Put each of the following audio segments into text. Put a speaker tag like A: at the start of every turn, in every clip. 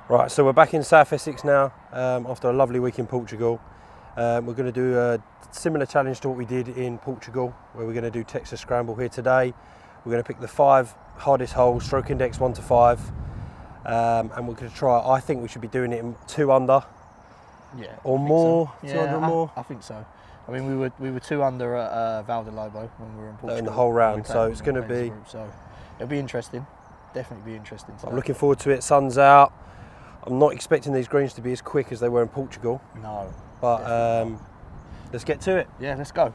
A: Right, so we're back in South Essex now after a lovely week in Portugal. We're going to do a similar challenge to what we did in Portugal, where we're going to do Texas Scramble here today. We're going to pick the 5 hardest holes, stroke index 1 to 5, and we're going to try. I think we should be doing it in 2 under, or more.
B: So.
A: 2 under or more.
B: I think so. I mean, we were 2 under at Valdelobo when we were in Portugal.
A: In the whole round, so it's going to be.
B: So it'll be interesting. Definitely be interesting.
A: I'm looking forward to it. Sun's out. I'm not expecting these greens to be as quick as they were in Portugal.
B: No.
A: But let's get to it.
B: Yeah, let's go.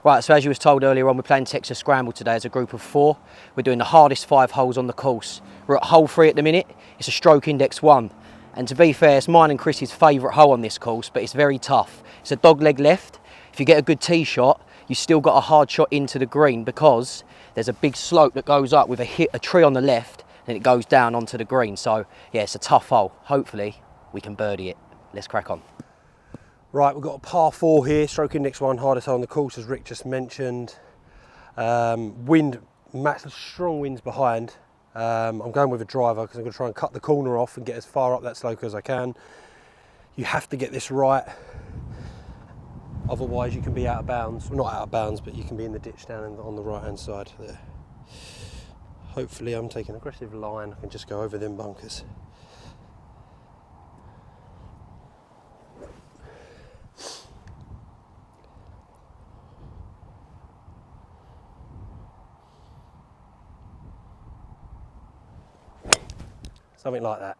B: Right, so as you was told earlier on, we're playing Texas Scramble today as a group of 4. We're doing the hardest 5 holes on the course. We're at hole 3 at the minute. It's a stroke index 1. And to be fair, it's mine and Chris's favourite hole on this course, but it's very tough. It's a dog leg left. If you get a good tee shot, you still got a hard shot into the green because there's a big slope that goes up with a tree on the left and it goes down onto the green. So yeah, it's a tough hole. Hopefully we can birdie it. Let's crack on.
A: Right, we've got a par 4 here, stroke index 1, hardest hole on the course, as Rick just mentioned. Wind, strong winds behind. I'm going with a driver because I'm going to try and cut the corner off and get as far up that slope as I can. You have to get this right. Otherwise you can be out of bounds. Well, not out of bounds, but you can be in the ditch down on the right hand side there. Hopefully I'm taking an aggressive line. I can just go over them bunkers. Something like that.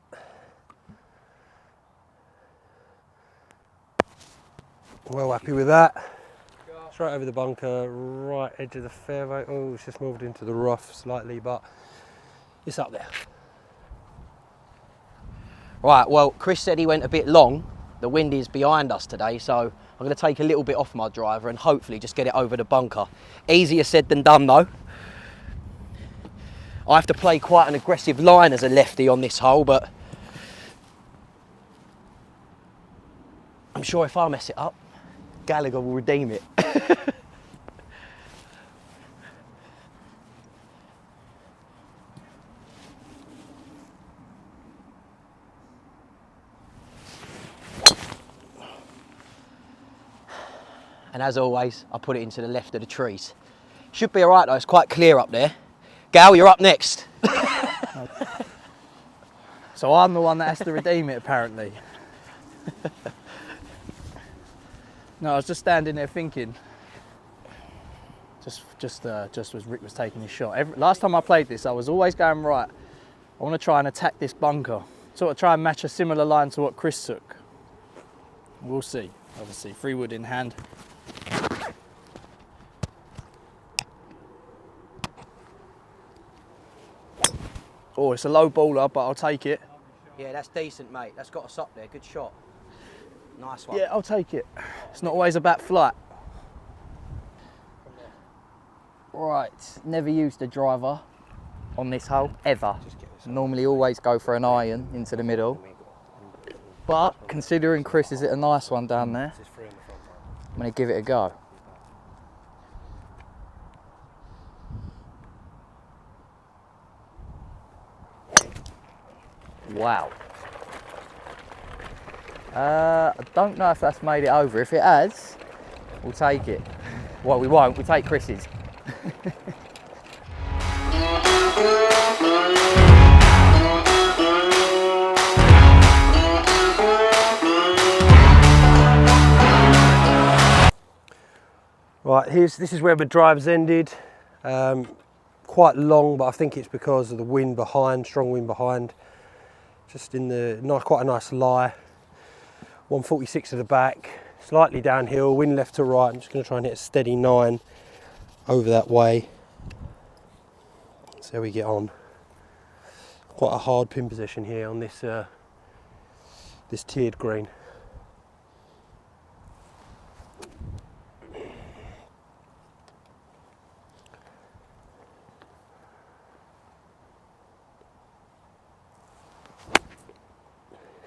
A: Well happy with that. Straight over the bunker, right edge of the fairway. Oh, it's just moved into the rough slightly, but it's up there.
B: Right, well, Chris said he went a bit long. The wind is behind us today, so I'm going to take a little bit off my driver and hopefully just get it over the bunker. Easier said than done though. I have to play quite an aggressive line as a lefty on this hole, but I'm sure if I mess it up, Gallagher will redeem it. And as always, I put it into the left of the trees. Should be all right though, it's quite clear up there. Gal, you're up next. So I'm the one that has to redeem it apparently. No, I was just standing there thinking, just as Rick was taking his shot. Last time I played this, I was always going right. I want to try and attack this bunker, sort of try and match a similar line to what Chris took. We'll see. Obviously, 3 wood in hand. Oh, it's a low baller, but I'll take it.
C: Yeah, that's decent, mate. That's got us up there. Good shot. Nice one.
B: Yeah, I'll take it. It's not always about flight. Right, never used a driver on this hole, ever. Normally always go for an iron into the middle. But considering Chris is at a nice one down there, I'm going to give it a go. Wow. I don't know if that's made it over. If it has, we'll take it. Well, we won't. We'll take Chris's.
A: Right, this is where the drive's ended. Quite long, but I think it's because of the wind behind, strong wind behind. Just in the quite a nice lie. 146 to the back, slightly downhill, wind left to right. I'm just going to try and hit a steady 9 over that way. So we get on. Quite a hard pin position here on this this tiered green.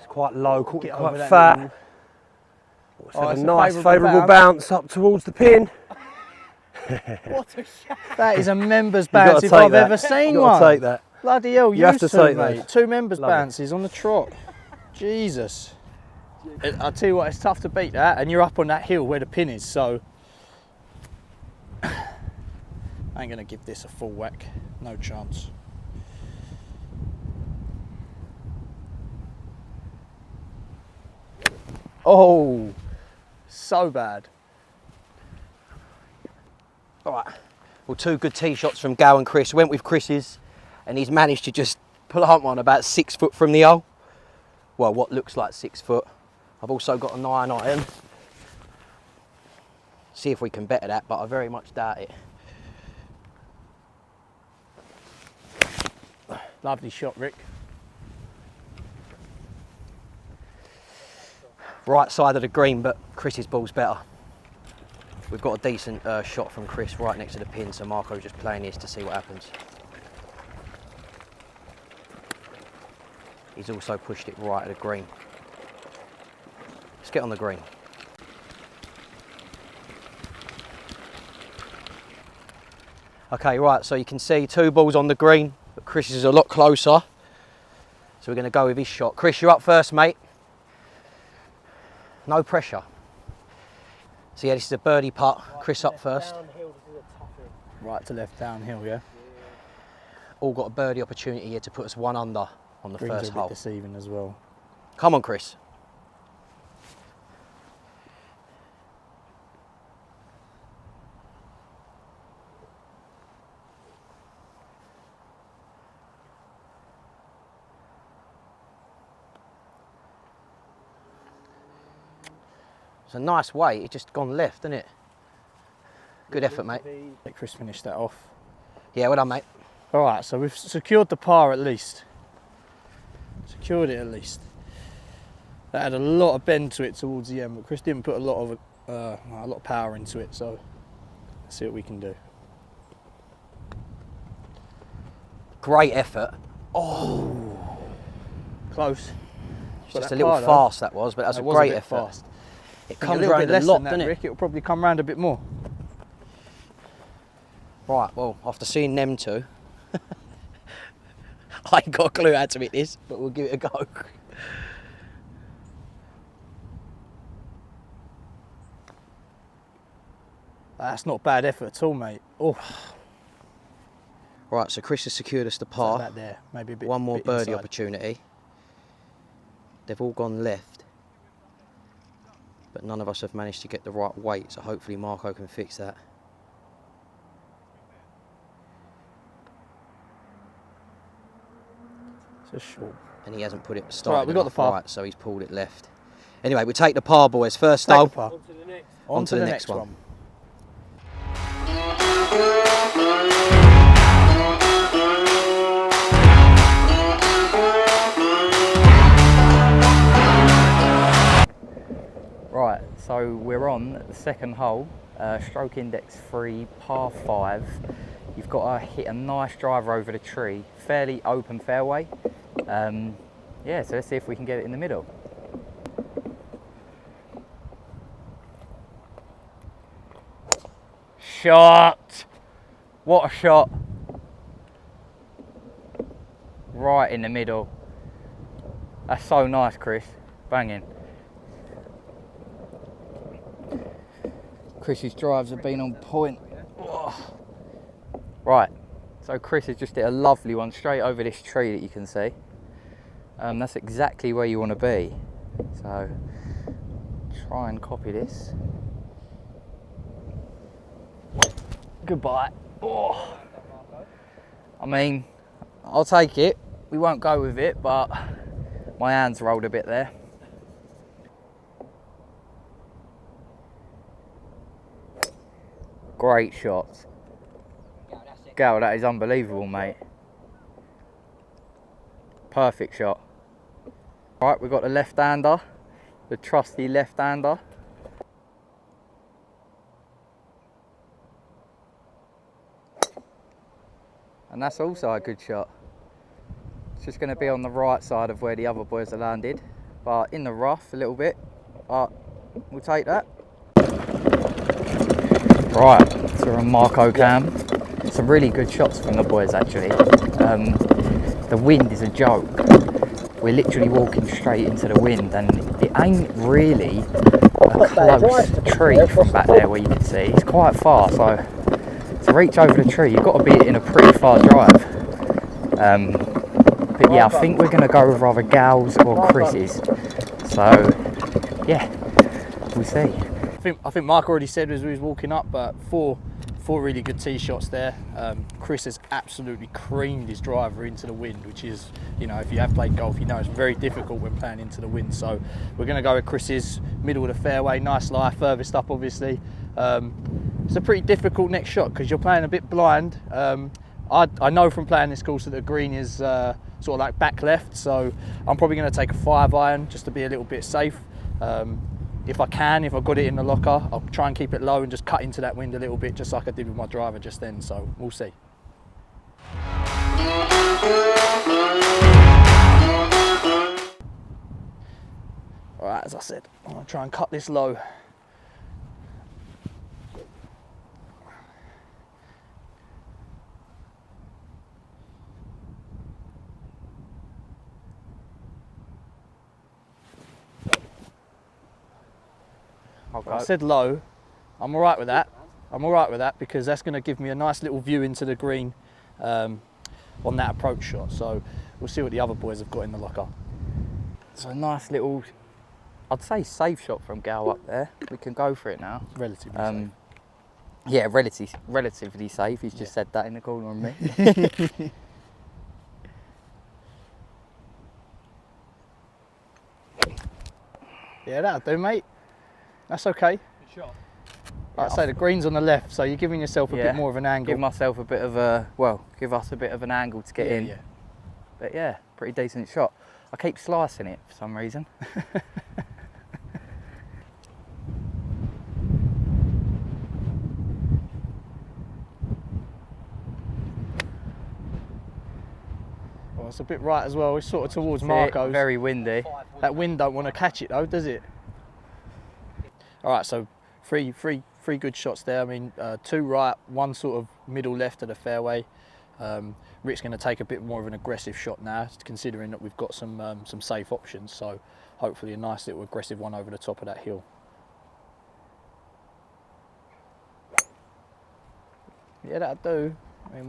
A: Quite low, quite fat. It's a nice favourable bounce up towards the pin.
D: What a shot. That is a members
A: gotta
D: bounce if
A: take
D: I've
A: that.
D: ever seen
A: You
D: one.
A: gotta take that.
D: Bloody hell,
A: You have
D: used
A: to
D: to,
A: take
D: mate.
A: those.
D: 2 members
A: Lovely.
D: bounces on the trot. Jesus. I'll tell you what, it's tough to beat that, and you're up on that hill where the pin is, so I ain't gonna give this a full whack. No chance. Oh, so bad.
B: All right. Well, 2 good tee shots from Gal and Chris. Went with Chris's, and he's managed to just plant one about 6 foot from the hole. Well, what looks like 6 foot. I've also got a 9 iron. See if we can better that, but I very much doubt it.
D: Lovely shot, Rick.
B: Right side of the green, but Chris's ball's better. We've got a decent shot from Chris right next to the pin, so Marco's just playing this to see what happens. He's also pushed it right at the green. Let's get on the green. Okay, right, so you can see 2 balls on the green, but Chris is a lot closer. So we're going to go with his shot. Chris, you're up first, mate. No pressure. So yeah, this is a birdie putt. Chris up first.
D: Right to left downhill, yeah.
B: All got a birdie opportunity here to put us 1 under on the
D: Greens
B: first
D: are a bit
B: hole.
D: deceiving as well.
B: Come on, Chris. It's a nice weight, it's just gone left, isn't it? Good effort, mate.
D: Let Chris finish that off.
B: Yeah, well done, mate.
D: All right, so we've secured the par at least. Secured it at least. That had a lot of bend to it towards the end, but Chris didn't put a lot of power into it. So let's see what we can do.
B: Great effort.
D: Close.
B: It's
D: Got
B: just
D: that
B: a little
D: par, though.
B: fast that was, but that's
D: It
B: a
D: was
B: great
D: bit
B: effort.
D: fast.
B: It
D: I think
B: comes
D: little
B: round
D: bit
B: a
D: less
B: lot,
D: than that,
B: doesn't it?
D: Rick. It'll probably come round a bit more.
B: Right, well, after seeing them 2, I ain't got a clue how to hit this, but we'll give it a go.
D: That's not bad effort at all, mate. Oh,
B: Right, so Chris has secured us the par.
D: that there, maybe a bit.
B: 1 more
D: bit
B: birdie
D: inside.
B: opportunity. They've all gone left, but none of us have managed to get the right weight, so hopefully Marco can fix that.
D: It's a short.
B: And he hasn't put it started
D: Right, we got the
B: enough
D: par.
B: right, so he's pulled it left. Anyway, we take the par, boys. First
D: Take
B: hole.
D: the par.
B: On to the next one.
E: Right, so we're on the second hole, stroke index 3, par 5. You've got to hit a nice driver over the tree, fairly open fairway. Yeah, so let's see if we can get it in the middle. Shot! What a shot! Right in the middle. That's so nice, Chris. Banging. Chris's drives have been on point. Oh. Right, so Chris has just hit a lovely one straight over this tree that you can see. That's exactly where you want to be. So try and copy this. Goodbye. Oh. I mean, I'll take it. We won't go with it, but my hands rolled a bit there. Great shots. Gal, that is unbelievable, mate. Perfect shot. Right, we've got the left-hander, the trusty left-hander. And that's also a good shot. It's just going to be on the right side of where the other boys are landed, but in the rough a little bit, but we'll take that. Right, Oscar and Marco Cam. Some really good shots from the boys actually. The wind is a joke. We're literally walking straight into the wind, and it ain't really a close tree from back there where you can see. It's quite far, so to reach over the tree you've got to be in a pretty far drive. But yeah, I think we're going to go with either Gal's or Chris's. So yeah, we'll see.
D: I think Mark already said as we was walking up, but four really good tee shots there. Chris has absolutely creamed his driver into the wind, which is, you know, if you have played golf, you know it's very difficult when playing into the wind. So we're going to go with Chris's middle of the fairway, nice lie, furthest up obviously. It's a pretty difficult next shot because you're playing a bit blind. I know from playing this course that the green is sort of like back left, so I'm probably going to take a 5-iron just to be a little bit safe. If I've got it in the locker, I'll try and keep it low and just cut into that wind a little bit, just like I did with my driver just then, so we'll see. All right, as I said, I'm gonna try and cut this low. I said low. I'm all right with that. I'm all right with that because that's going to give me a nice little view into the green on that approach shot. So we'll see what the other boys have got in the locker.
E: So a nice little, I'd say safe shot from Gal up there. We can go for it now.
D: Relatively safe.
E: Yeah, relatively safe. He's just said that in the corner on me.
D: Yeah, that'll do, mate. That's okay.
C: Good shot.
D: Like I say, the green's on the left, so you're giving yourself a bit more of an angle.
E: Give myself a bit of a, give us a bit of an angle to get in.
D: Yeah.
E: But yeah, pretty decent shot. I keep slicing it for some reason.
D: Well, it's a bit right as well. It's sort of towards Marco's.
E: Very windy.
D: That wind don't want to catch it though, does it? All right, so three good shots there. I mean, 2 right, 1 sort of middle left of the fairway. Rick's going to take a bit more of an aggressive shot now, considering that we've got some safe options. So hopefully a nice little aggressive one over the top of that hill. Yeah, that'll do. I mean,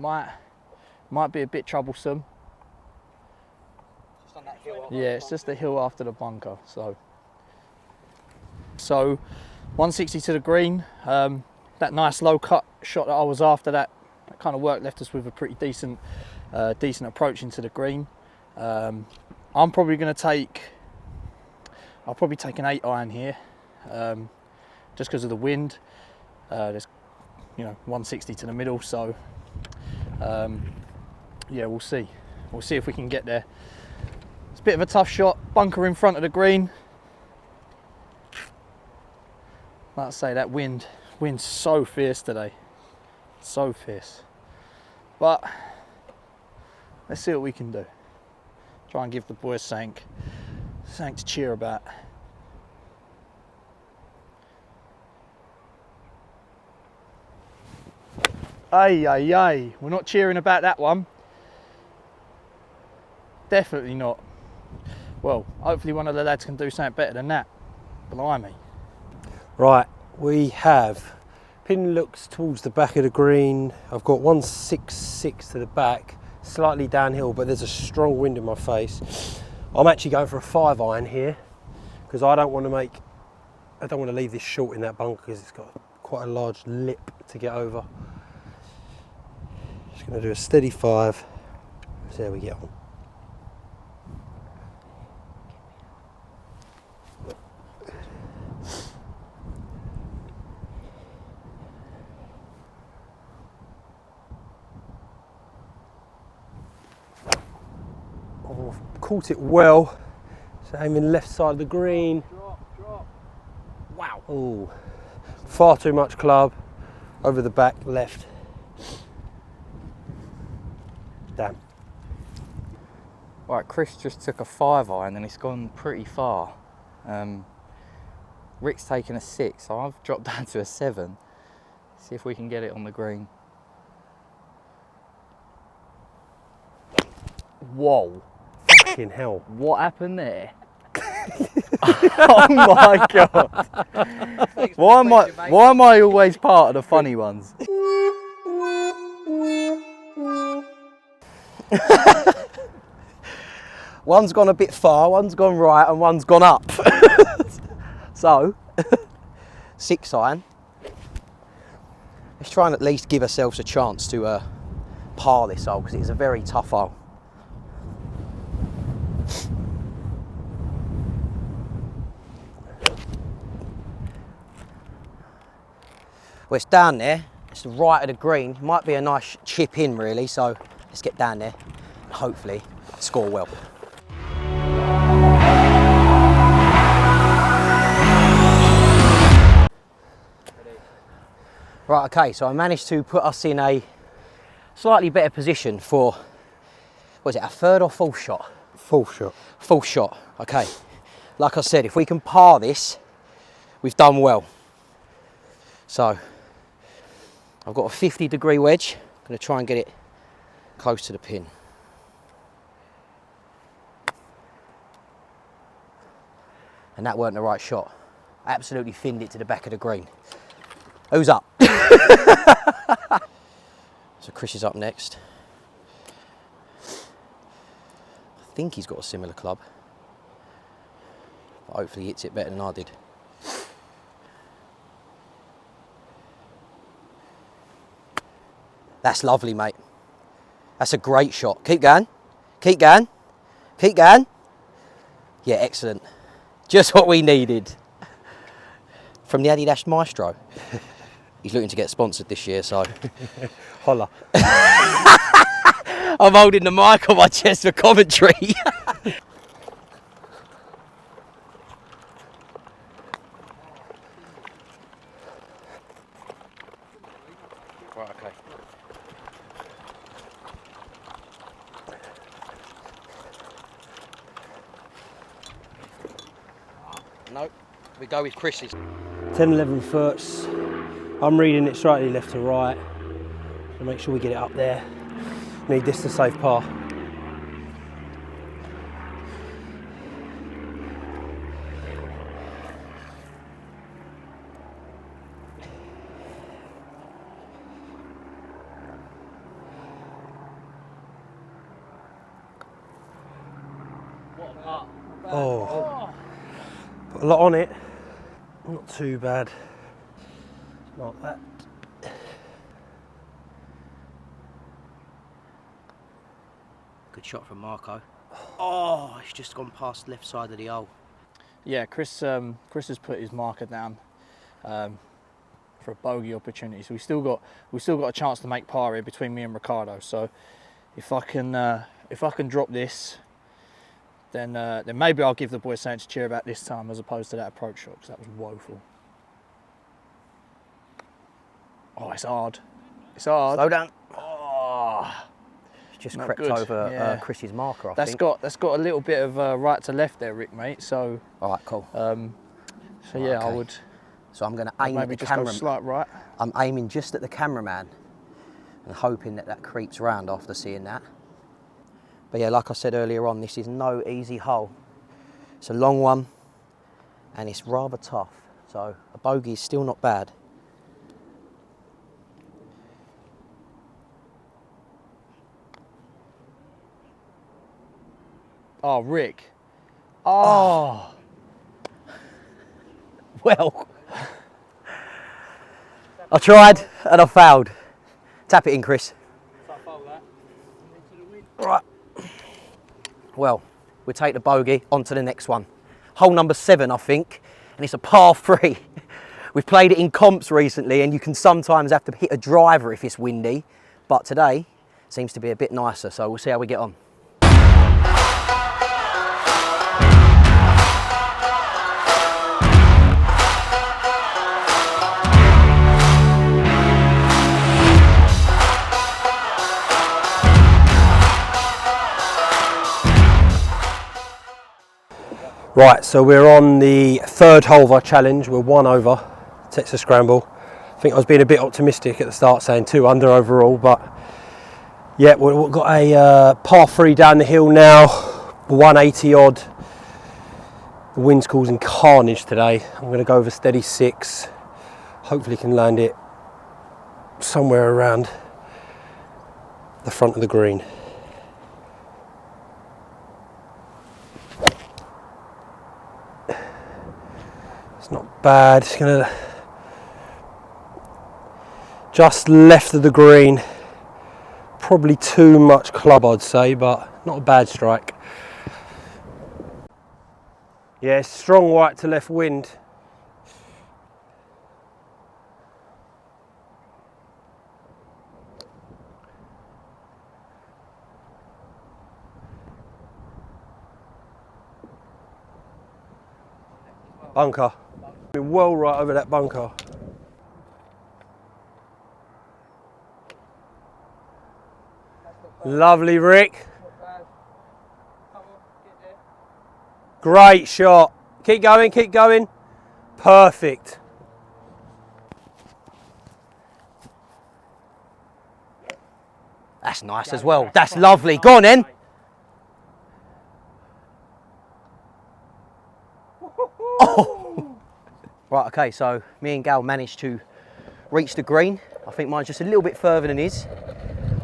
D: might be a bit troublesome.
C: Just on that hill.
D: Yeah, it's just the hill after the bunker. So 160 to the green. That nice low cut shot that I was after, that kind of work left us with a pretty decent approach into the green. I'm probably going to take, I'll probably take an 8-iron here, just because of the wind. There's, 160 to the middle, so yeah, we'll see. We'll see if we can get there. It's a bit of a tough shot, bunker in front of the green. Like I say, that wind's so fierce today, so fierce. But let's see what we can do. Try and give the boys something to cheer about. Ay, we're not cheering about that one. Definitely not. Well, hopefully one of the lads can do something better than that. Blimey.
A: Right, we have, pin looks towards the back of the green. I've got 166 to the back, slightly downhill, but there's a strong wind in my face. I'm actually going for a 5-iron here because I don't want to leave this short in that bunker because it's got quite a large lip to get over. Just going to do a steady 5. See how we get on. Caught it well, so aiming left side of the green.
D: Drop.
A: Wow. Oh, far too much club, over the back left. Damn.
E: Right, Chris just took a 5-iron and it's gone pretty far. Rick's taken a 6, so I've dropped down to a 7. See if we can get it on the green. Whoa.
A: Fucking hell.
E: What happened there? Oh my god. Why am I always part of the funny ones?
B: One's gone a bit far, one's gone right, and one's gone up. So, 6 iron. Let's try and at least give ourselves a chance to par this hole, because it's a very tough hole. Well, it's down there. It's the right of the green. Might be a nice chip in, really. So let's get down there and hopefully score well. Right, okay, so I managed to put us in a slightly better position for, what is it, a third or fourth shot?
A: Fourth shot.
B: Fourth shot, okay. Like I said, if we can par this, we've done well. So, I've got a 50-degree wedge. I'm going to try and get it close to the pin. And that weren't the right shot. I absolutely finned it to the back of the green. Who's up? So Chris is up next. I think he's got a similar club. But hopefully he hits it better than I did. That's lovely, mate. That's a great shot. Keep going. Keep going. Keep going. Yeah, excellent. Just what we needed. From the Adidas Maestro. He's looking to get sponsored this year, so.
A: Holla.
B: I'm holding the mic on my chest for commentary. Right, okay. No, we go with Chris's.
A: 10, 11 foots. I'm reading it slightly left to right. So make sure we get it up there. Need this to save par. Oh, put a lot on it. Not too bad. Not that.
B: Good shot from Marco. Oh, it's just gone past the left side of the hole.
D: Yeah, Chris has put his marker down for a bogey opportunity. So we still got a chance to make par here between me and Ricardo. So if I can drop this, then maybe I'll give the boys something to cheer about this time as opposed to that approach shot, because that was woeful. Oh, it's hard. It's hard.
B: Slow down.
D: Oh,
B: It's just
D: not
B: crept
D: good.
B: over
D: Yeah.
B: Chris's marker, I
D: that's
B: think.
D: got a little bit of right to left there, Rick, mate. So
B: All right, cool.
D: so yeah, I
B: okay.
D: would
B: So I'm going to aim at
D: maybe
B: the
D: just go
B: camera.
D: slight right.
B: I'm aiming just at the cameraman and hoping that creeps round after seeing that. But yeah, like I said earlier on, this is no easy hole. It's a long one and it's rather tough. So a bogey is still not bad.
D: Oh, Rick. Oh.
B: Well, I tried and I failed. Tap it in, Chris. Right. Well, we'll take the bogey on to the next one. Hole number 7, I think, and it's a par 3. We've played it in comps recently, and you can sometimes have to hit a driver if it's windy, but today seems to be a bit nicer, so we'll see how we get on.
A: Right, so we're on the 3rd hole of our challenge. We're 1 over, Texas Scramble. I think I was being a bit optimistic at the start, saying 2 under overall, but yeah, we've got a par 3 down the hill now, 180 odd. The wind's causing carnage today. I'm going to go over steady 6. Hopefully can land it somewhere around the front of the green. It's not bad. It's going to just left of the green. Probably too much club, I'd say, but not a bad strike. Yeah, strong right to left wind. Bunker. Been well right over that bunker. Lovely, Rick. Great shot. Keep going, keep going. Perfect.
B: That's nice as well. That's lovely. Go on then. Oh. Right, okay, so me and Gal managed to reach the green. I think mine's just a little bit further than his.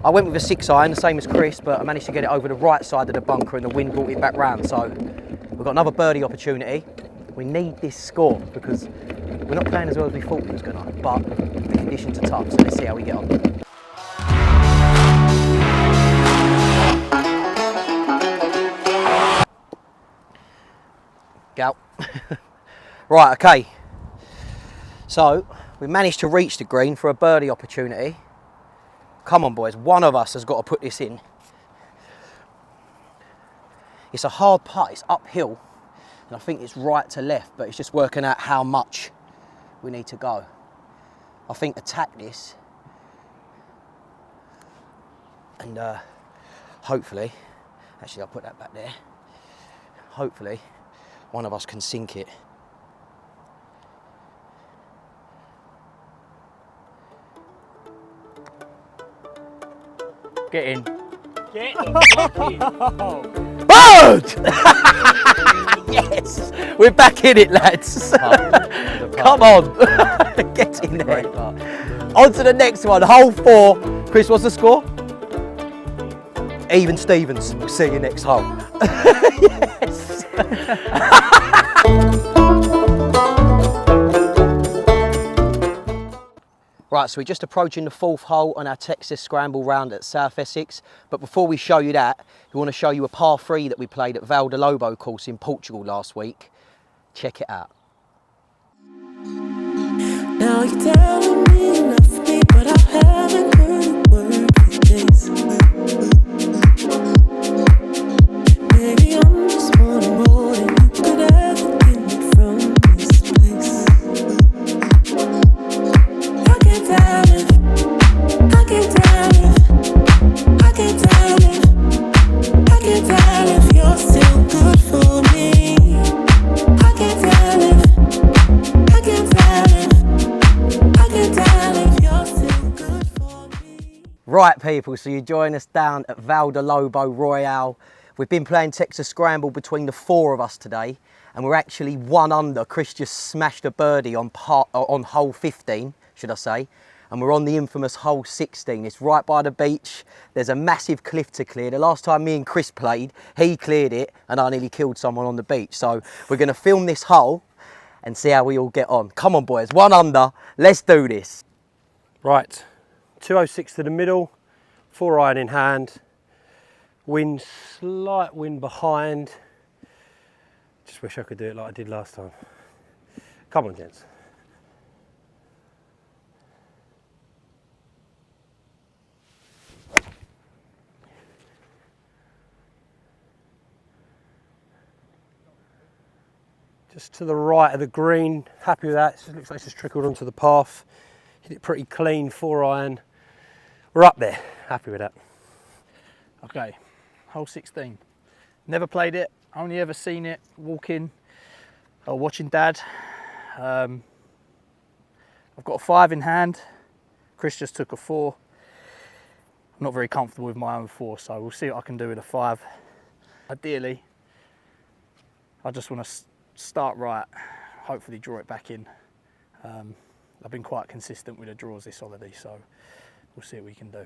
B: I went with a 6 iron, the same as Chris, but I managed to get it over the right side of the bunker and the wind brought it back round. So we've got another birdie opportunity. We need this score because we're not playing as well as we thought we was going to, but the conditions are tough, so let's see how we get on. Gal. Right, okay. So we managed to reach the green for a birdie opportunity. Come on, boys, one of us has got to put this in. It's a hard putt, it's uphill, and I think it's right to left, but it's just working out how much we need to go. I think attack this, and hopefully, actually I'll put that back there, hopefully one of us can sink it.
E: Get in.
D: Get the
B: Bird! Yes! We're back in it, lads. Come on. Get in there. On to the next one, hole 4. Chris, what's the score? Even Stevens. We'll see you next hole. Yes! Right, so we're just approaching the 4th hole on our Texas Scramble round at South Essex. But before we show you that, we want to show you a par 3 that we played at Valdelobo course in Portugal last week. Check it out.
F: Now you're telling me enough me, but I haven't heard a word for days. Maybe I'm just wanting more than you could ever give me from this place. I can't tell if, I can't tell if, I can't tell if, I can't tell if you're still good for me. I can't tell if, I can't tell if, I can't tell if you're still good for me.
B: Right, people, so you join us down at Valdelobo Royale. We've been playing Texas Scramble between the 4 of us today, and we're actually 1 under. Chris just smashed a birdie on hole 15, should I say, and we're on the infamous hole 16. It's right by the beach. There's a massive cliff to clear. The last time me and Chris played, he cleared it, and I nearly killed someone on the beach. So we're going to film this hole and see how we all get on. Come on, boys, 1 under. Let's do this.
A: Right, 206 to the middle, 4 iron in hand. Wind, slight wind behind. Just wish I could do it like I did last time. Come on, gents. Just to the right of the green, happy with that. It looks like it's just trickled onto the path. Hit it pretty clean, 4 iron. We're up there, happy with that.
D: Okay, hole 16. Never played it, only ever seen it walking or watching Dad. I've got a 5 in hand. Chris just took a 4. I'm not very comfortable with my own 4, so we'll see what I can do with a 5. Ideally, I just want to start right, hopefully draw it back in. I've been quite consistent with the draws this holiday, so we'll see what we can do.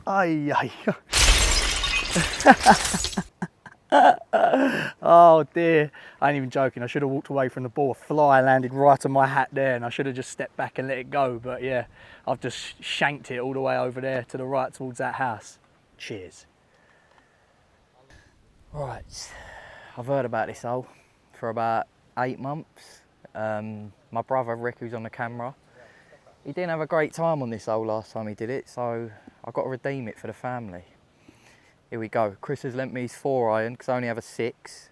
D: Ay, ay. Oh dear, I ain't even joking. I should have walked away from the ball. A fly landed right on my hat there and I should have just stepped back and let it go. But yeah, I've just shanked it all the way over there to the right towards that house. Cheers. Right, I've heard about this hole for about 8 months. My brother Rick, who's on the camera, he didn't have a great time on this hole last time he did it, so I've got to redeem it for the family. Here we go. Chris has lent me his 4-iron because I only have a 6.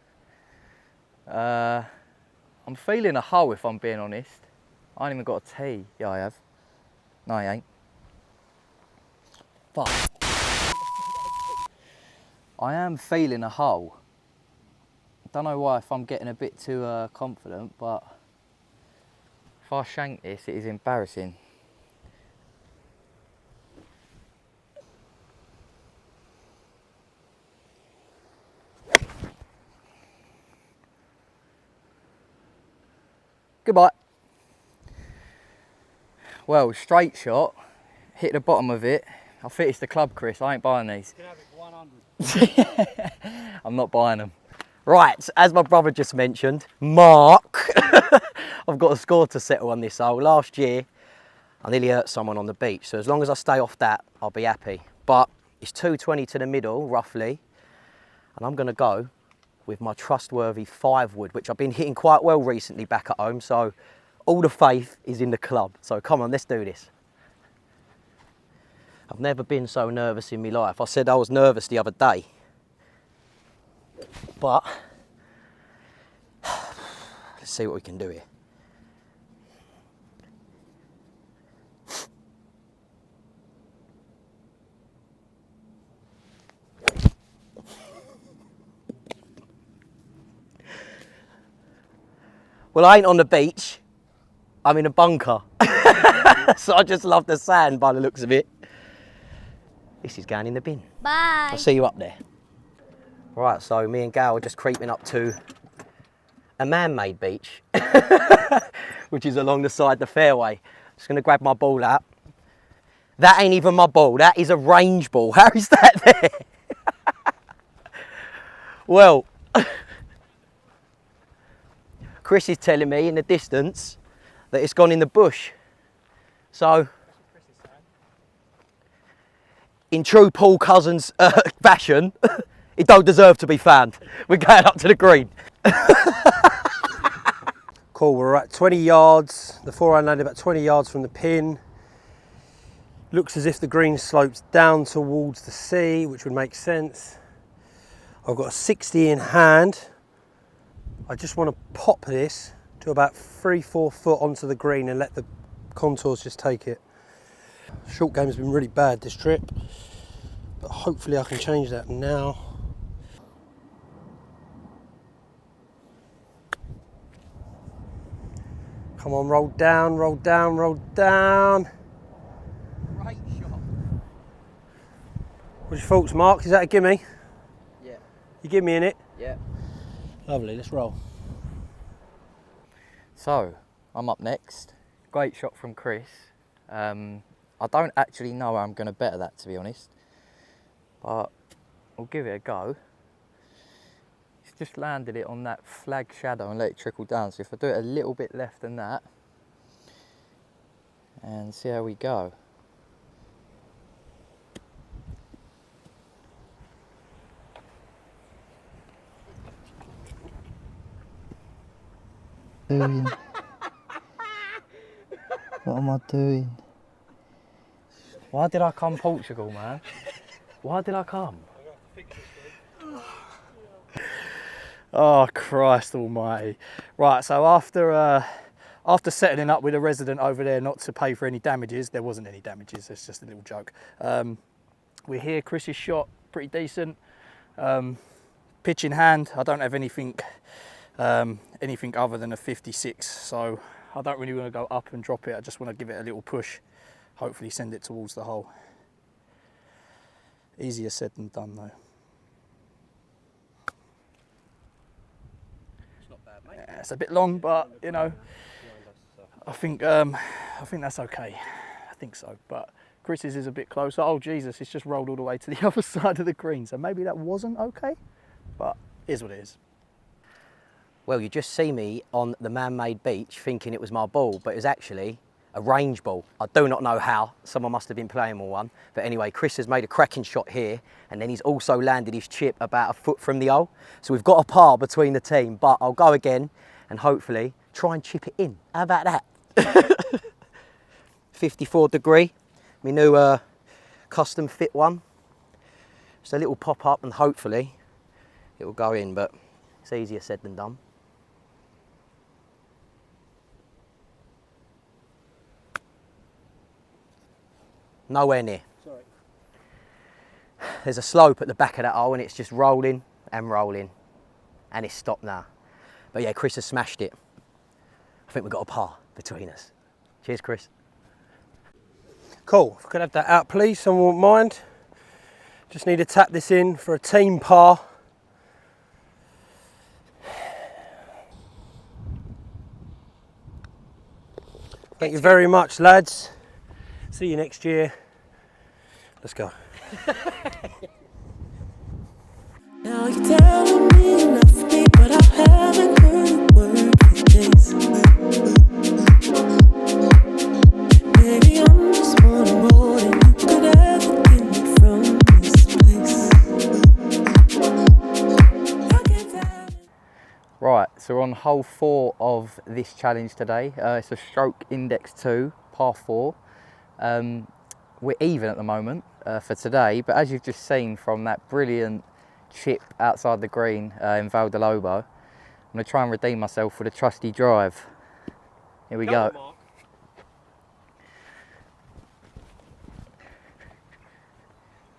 D: I'm feeling a hole if I'm being honest. I ain't even got a tee. Yeah, I have. No, I ain't. Fuck. I am feeling a hole. I don't know why, if I'm getting a bit too confident, but if I shank this, it is embarrassing. Goodbye. Well, straight shot, hit the bottom of it. I think it's the club, Chris. I ain't buying these.
A: You can have it for 100.
B: I'm not buying them. Right, as my brother just mentioned, Mark, I've got a score to settle on this hole. Last year, I nearly hurt someone on the beach, so as long as I stay off that, I'll be happy. But it's 220 to the middle, roughly, and I'm gonna go with my trustworthy 5-wood, which I've been hitting quite well recently back at home, so all the faith is in the club. So come on, let's do this. I've never been so nervous in my life. I said I was nervous the other day, but let's see what we can do here. Well, I ain't on the beach, I'm in a bunker. So I just love the sand by the looks of it. This is going in the bin.
G: Bye.
B: I'll see you up there. Right, so me and Gal are just creeping up to a man-made beach, which is along the side of the fairway. Just gonna grab my ball out. That ain't even my ball, that is a range ball. How is that there? Well, Chris is telling me in the distance that it's gone in the bush. So, in true Paul Cousins fashion, it don't deserve to be found. We're going up to the green.
A: Cool, we're at 20 yards. The 4-iron landed about 20 yards from the pin. Looks as if the green slopes down towards the sea, which would make sense. I've got a 60 in hand. I just want to pop this to about 3-4 foot onto the green and let the contours just take it. Short game has been really bad this trip, but hopefully I can change that now. Come on, roll down, roll down, roll down.
B: Great shot.
A: What's your thoughts, Mark? Is that a gimme?
B: Yeah.
A: You give me in it?
B: Yeah.
A: Lovely, let's roll.
E: So, I'm up next. Great shot from Chris. I don't actually know how I'm going to better that, to be honest, but I'll give it a go. He's just landed it on that flag shadow and let it trickle down, so if I do it a little bit left than that and see how we go.
H: Doing? What am I doing?
E: Why did I come Portugal, man? Why did I come?
D: Oh, Christ almighty. Right, so after after settling up with a resident over there not to pay for any damages, there wasn't any damages, it's just a little joke. We're here, Chris's shot, pretty decent. Pitch in hand, I don't have anything other than a 56, so I don't really want to go up and drop it, I just want to give it a little push, hopefully send it towards the hole. Easier said than done though.
B: It's not bad, mate.
D: Yeah, it's a bit long, but you know, I think that's okay. I think so, but Chris's is a bit closer. Oh Jesus, it's just rolled all the way to the other side of the green, so maybe that wasn't okay, but it is what it is.
B: Well, you just see me on the man-made beach thinking it was my ball, but it was actually a range ball. I do not know how, someone must have been playing with one. But anyway, Chris has made a cracking shot here, and then he's also landed his chip about a foot from the hole. So we've got a par between the team, but I'll go again and hopefully try and chip it in. How about that? 54 degree, my new custom fit one. Just a little pop up and hopefully it will go in, but it's easier said than done. Nowhere near.
A: Sorry.
B: There's a slope at the back of that hole and it's just rolling and rolling and it's stopped now. But yeah, Chris has smashed it. I think we've got a par between us. Cheers, Chris.
A: Cool, if I could have that out please, someone wouldn't mind. Just need to tap this in for a team par. Thank you very much, lads. See you next year. Let's go.
F: Now you're telling me you love me, but I haven't heard a word these days. Maybe I'm just wanting more than you could ever give me from this place. I can't tell you.
E: Right, so we're on hole 4 of this challenge today. It's a stroke index 2, par 4. We're even at the moment for today, but as you've just seen from that brilliant chip outside the green in Val de Lobo, I'm going to try and redeem myself with a trusty drive. Here we go.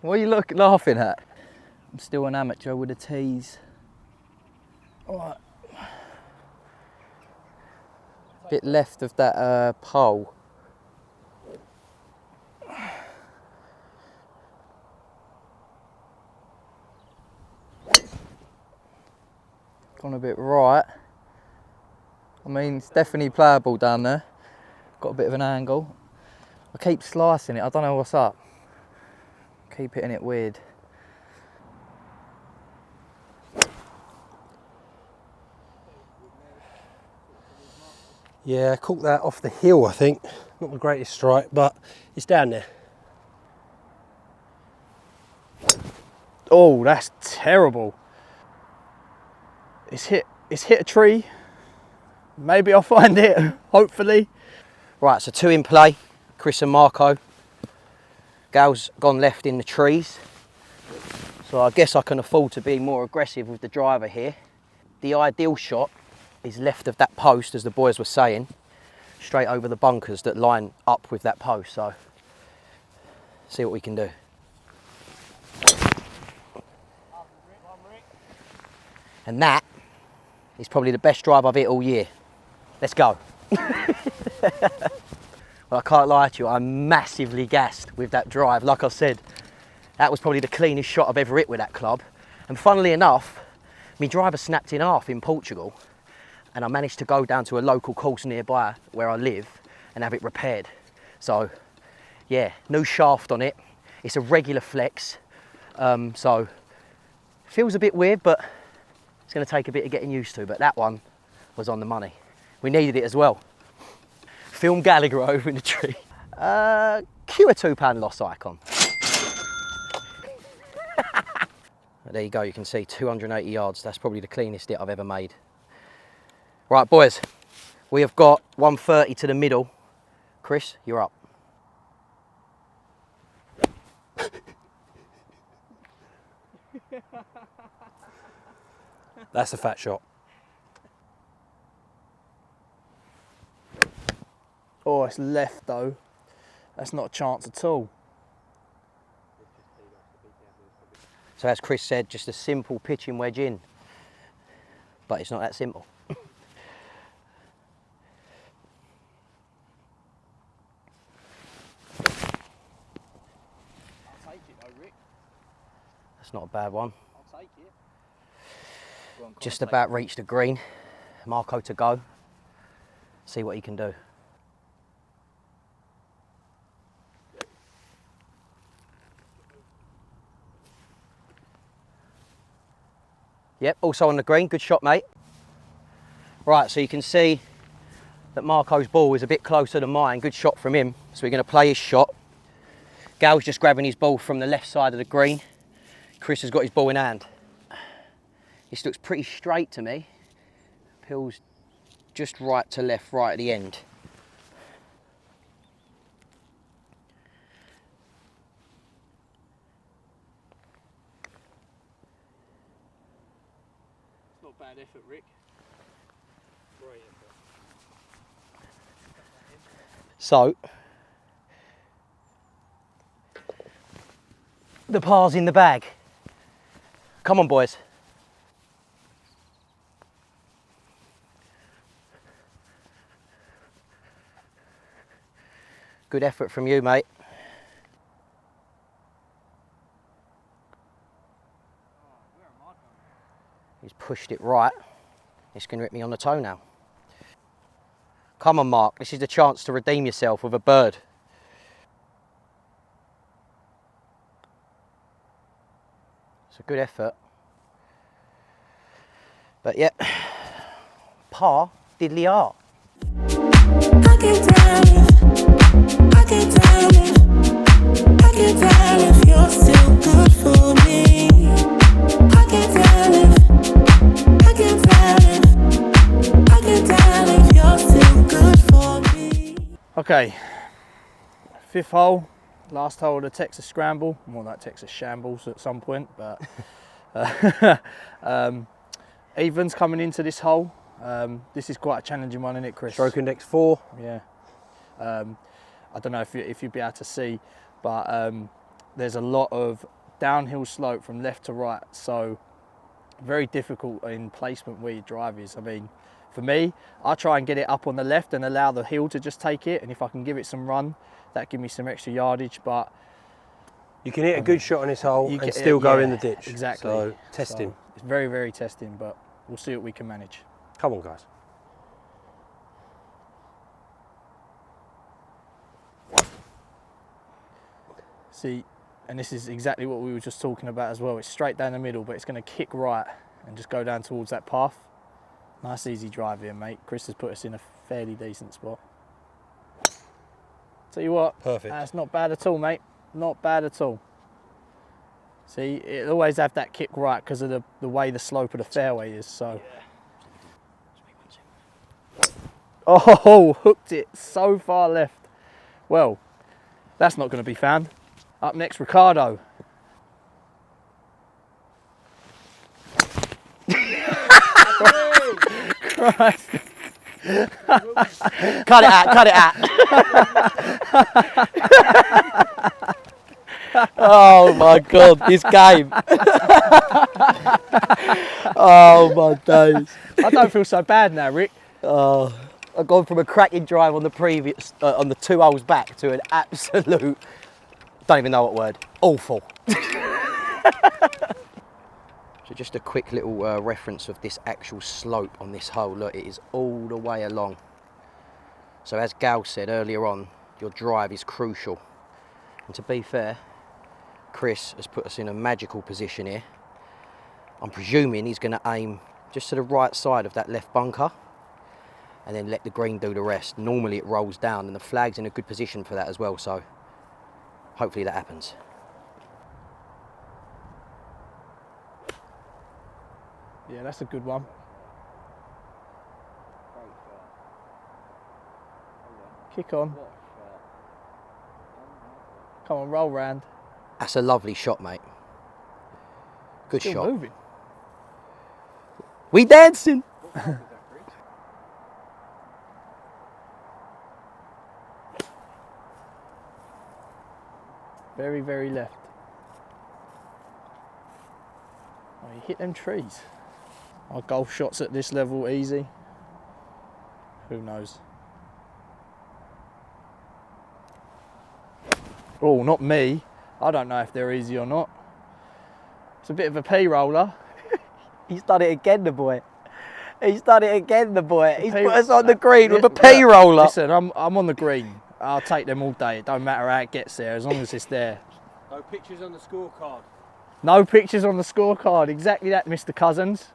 E: What are you laughing at? I'm still an amateur with a tease. All right. Bit left of that pole. Gone a bit right. I mean, it's definitely playable down there. Got a bit of an angle. I keep slicing it, I don't know what's up. Keep hitting it weird.
A: Yeah, caught that off the hill, I think. Not the greatest strike, but it's down there.
D: Oh, that's terrible. It's hit a tree. Maybe I'll find it, hopefully.
B: Right, so 2 in play, Chris and Marco. Gal's gone left in the trees. So I guess I can afford to be more aggressive with the driver here. The ideal shot is left of that post, as the boys were saying, straight over the bunkers that line up with that post. So see what we can do. And that is probably the best drive I've hit all year. Let's go. Well, I can't lie to you, I'm massively gassed with that drive. Like I said, that was probably the cleanest shot I've ever hit with that club. And funnily enough, my driver snapped in half in Portugal, and I managed to go down to a local course nearby where I live and have it repaired. So yeah, new shaft on it. It's a regular flex, so feels a bit weird, but it's going to take a bit of getting used to. But that one was on the money. We needed it as well. Film Gallagher over in the tree. Cue a £2 loss icon. There you go, you can see 280 yards. That's probably the cleanest hit I've ever made. Right, boys, we have got 130 to the middle. Chris, you're up.
A: That's a fat shot.
D: Oh, it's left though. That's not a chance at all.
B: So as Chris said, just a simple pitching wedge in. But it's not that simple.
D: I'll take it though, Rick.
B: That's not a bad one.
D: I'll take it. Go on,
B: Just about reached the green. Marco to go. See what he can do. Yep, also on the green. Good shot, mate. Right, so you can see that Marco's ball is a bit closer than mine. Good shot from him. So we're going to play his shot. Gal's just grabbing his ball from the left side of the green. Chris has got his ball in hand. This looks pretty straight to me. Peels just right to left, right at the end.
D: It's not bad effort, Rick. Great effort.
B: So, the par's in the bag. Come on, boys. Good effort from you, mate. He's pushed it right. It's going to hit me on the toe now. Come on, Mark. This is the chance to redeem yourself with a bird. It's a good effort. But yeah, par diddly art.
F: I can tell if you're still good for me. I can tell if you're still good for me.
D: Okay, 5th hole, last hole of the Texas Scramble, more like Texas Shambles at some point, but Evans coming into this hole. This is quite a challenging one, isn't it, Chris?
A: Stroke index 4.
D: Yeah. I don't know if you'd be able to see, but there's a lot of downhill slope from left to right, so very difficult in placement where your drive is. I mean, for me, I try and get it up on the left and allow the heel to just take it, and if I can give it some run, that give me some extra yardage. But
A: You can hit a good shot on this hole
D: you
A: and
D: get-
A: still go
D: yeah,
A: in the ditch.
D: Exactly.
A: So, testing.
D: So it's very, very testing, but we'll see what we can manage.
A: Come on, guys.
D: See, and this is exactly what we were just talking about as well. It's straight down the middle, but it's going to kick right and just go down towards that path. Nice easy drive here, mate. Chris has put us in a fairly decent spot. Tell you what,
A: Perfect.
D: that's not bad at all, mate. Not bad at all. See, it always have that kick right because of the way the slope of the fairway is. So, oh, hooked it so far left. Well, that's not going to be found. Up next, Ricardo. Christ.
B: Cut it out, cut it out. Oh my God, this game. Oh my days.
D: I don't feel so bad now, Rick.
B: Oh, I've gone from a cracking drive on the previous, on the 2 holes back to an absolute, don't even know what word, awful. So just a quick little reference of this actual slope on this hole. Look, it is all the way along. So as Gal said earlier on, your drive is crucial. And to be fair, Chris has put us in a magical position here. I'm presuming he's going to aim just to the right side of that left bunker and then let the green do the rest. Normally it rolls down and the flag's in a good position for that as well, so hopefully that happens.
D: Yeah, that's a good one. Kick on. Come on, roll round.
B: That's a lovely shot, mate. Good
D: Still
B: shot.
D: moving.
B: We dancing.
D: Very, very left. Oh, you hit them trees. Our golf shots at this level easy. Who knows? Oh, not me. I don't know if they're easy or not. It's a bit of a P roller.
B: He's done it again, the boy. He's done it again, the boy. He's
D: P-
B: put us on the green with a
D: Look,
B: P roller.
D: Listen, I'm on the green. I'll take them all day. It don't matter how it gets there, as long as it's there.
A: No pictures on the scorecard.
D: No pictures on the scorecard. Exactly that, Mr. Cousins.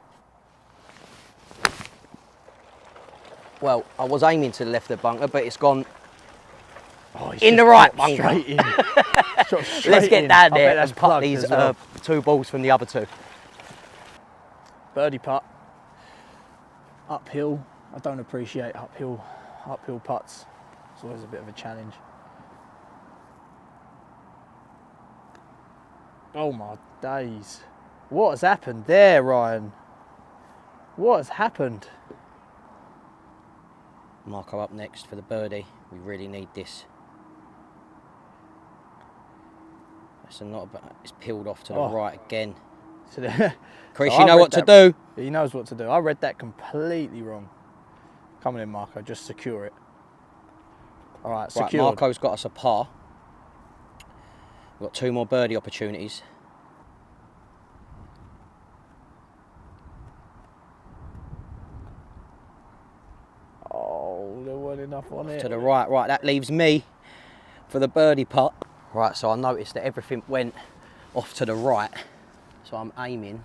B: Well, I was aiming to the left of the bunker, but it's gone
D: Oh, he's
B: in the
D: just
B: right
D: dropped
B: bunker.
D: straight in. Dropped straight
B: Let's get
D: in.
B: down
D: I
B: there
D: bet that's
B: and putt
D: plugged
B: these
D: as well.
B: 2 balls from the other 2.
D: Birdie putt. Uphill. I don't appreciate uphill putts. It's always a bit of a challenge. Oh my days. What has happened there, Ryan? What has happened?
B: Marco up next for the birdie. We really need this. That's not about, it's peeled off to the right again.
D: So the-
B: Chris,
D: so
B: you
D: I
B: know
D: read
B: what to
D: that-
B: do.
D: He knows what to do. I read that completely wrong. Come on in, Marco. Just secure it. All right,
B: Right,
D: secured.
B: Marco's got us a par. We've got 2 more birdie opportunities.
D: Oh, there weren't enough on it.
B: To the right, right, that leaves me for the birdie putt. Right, so I noticed that everything went off to the right, so I'm aiming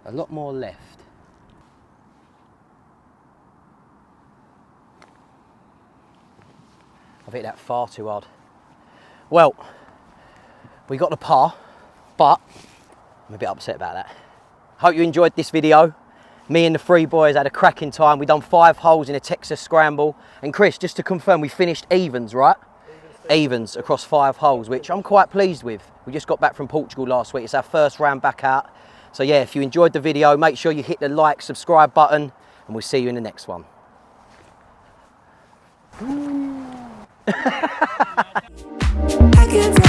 B: a lot more left. I've hit that far too hard. Well, we got the par, but I'm a bit upset about that. Hope you enjoyed this video. Me and the 3 boys had a cracking time. We done 5 holes in a Texas Scramble. And Chris, just to confirm, we finished evens, right? Evens across 5 holes, which I'm quite pleased with. We just got back from Portugal last week. It's our first round back out. So yeah, if you enjoyed the video, make sure you hit the like, subscribe button, and we'll see you in the next one.
F: I can